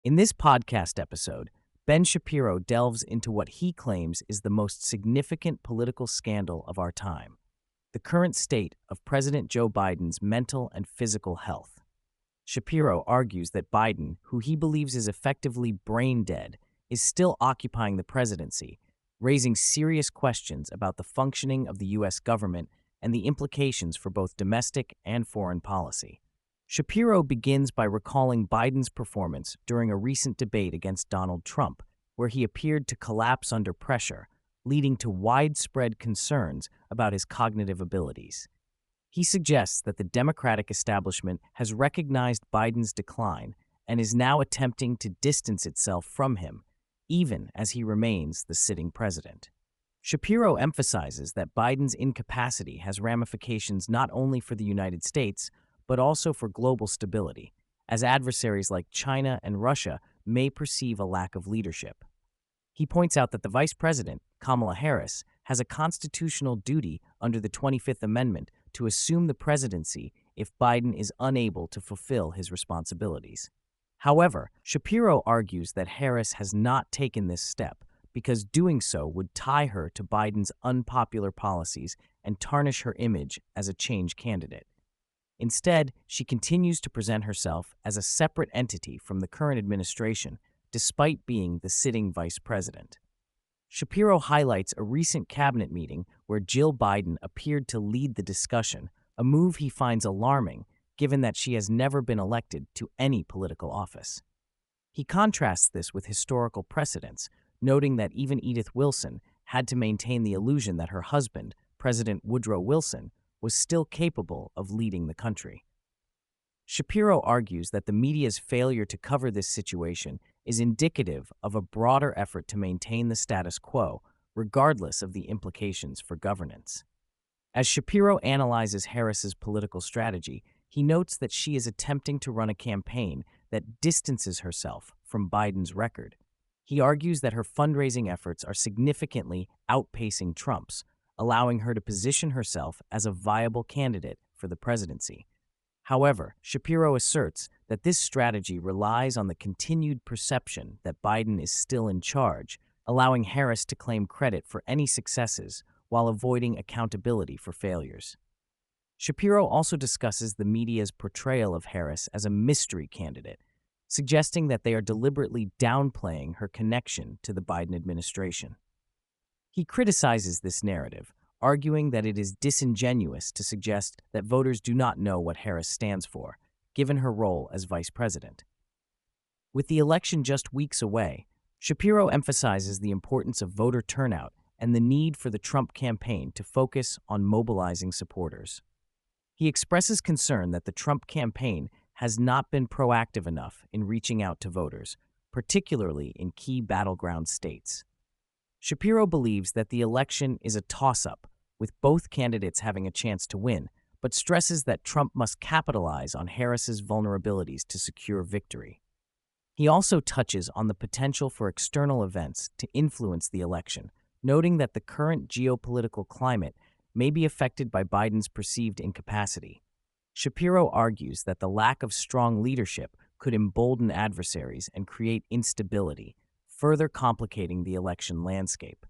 In this podcast episode, Ben Shapiro delves into what he claims is the most significant political scandal of our time: the current state of President Joe Biden's mental and physical health. Shapiro argues that Biden, who he believes is effectively brain dead, is still occupying the presidency, raising serious questions about the functioning of the U.S. government and the implications for both domestic and foreign policy. Shapiro begins by recalling Biden's performance during a recent debate against Donald Trump, where he appeared to collapse under pressure, leading to widespread concerns about his cognitive abilities. He suggests that the Democratic establishment has recognized Biden's decline and is now attempting to distance itself from him, even as he remains the sitting president. Shapiro emphasizes that Biden's incapacity has ramifications not only for the United States, but also for global stability, as adversaries like China and Russia may perceive a lack of leadership. He points out that the Vice President, Kamala Harris, has a constitutional duty under the 25th Amendment to assume the presidency if Biden is unable to fulfill his responsibilities. However, Shapiro argues that Harris has not taken this step because doing so would tie her to Biden's unpopular policies and tarnish her image as a change candidate. Instead, she continues to present herself as a separate entity from the current administration, despite being the sitting vice president. Shapiro highlights a recent cabinet meeting where Jill Biden appeared to lead the discussion, a move he finds alarming given that she has never been elected to any political office. He contrasts this with historical precedents, noting that even Edith Wilson had to maintain the illusion that her husband, President Woodrow Wilson, was still capable of leading the country. Shapiro argues that the media's failure to cover this situation is indicative of a broader effort to maintain the status quo, regardless of the implications for governance. As Shapiro analyzes Harris's political strategy, he notes that she is attempting to run a campaign that distances herself from Biden's record. He argues that her fundraising efforts are significantly outpacing Trump's, allowing her to position herself as a viable candidate for the presidency. However, Shapiro asserts that this strategy relies on the continued perception that Biden is still in charge, allowing Harris to claim credit for any successes while avoiding accountability for failures. Shapiro also discusses the media's portrayal of Harris as a mystery candidate, suggesting that they are deliberately downplaying her connection to the Biden administration. He criticizes this narrative, arguing that it is disingenuous to suggest that voters do not know what Harris stands for, given her role as vice president. With the election just weeks away, Shapiro emphasizes the importance of voter turnout and the need for the Trump campaign to focus on mobilizing supporters. He expresses concern that the Trump campaign has not been proactive enough in reaching out to voters, particularly in key battleground states. Shapiro believes that the election is a toss-up, with both candidates having a chance to win, but stresses that Trump must capitalize on Harris's vulnerabilities to secure victory. He also touches on the potential for external events to influence the election, noting that the current geopolitical climate may be affected by Biden's perceived incapacity. Shapiro argues that the lack of strong leadership could embolden adversaries and create instability, further complicating the election landscape.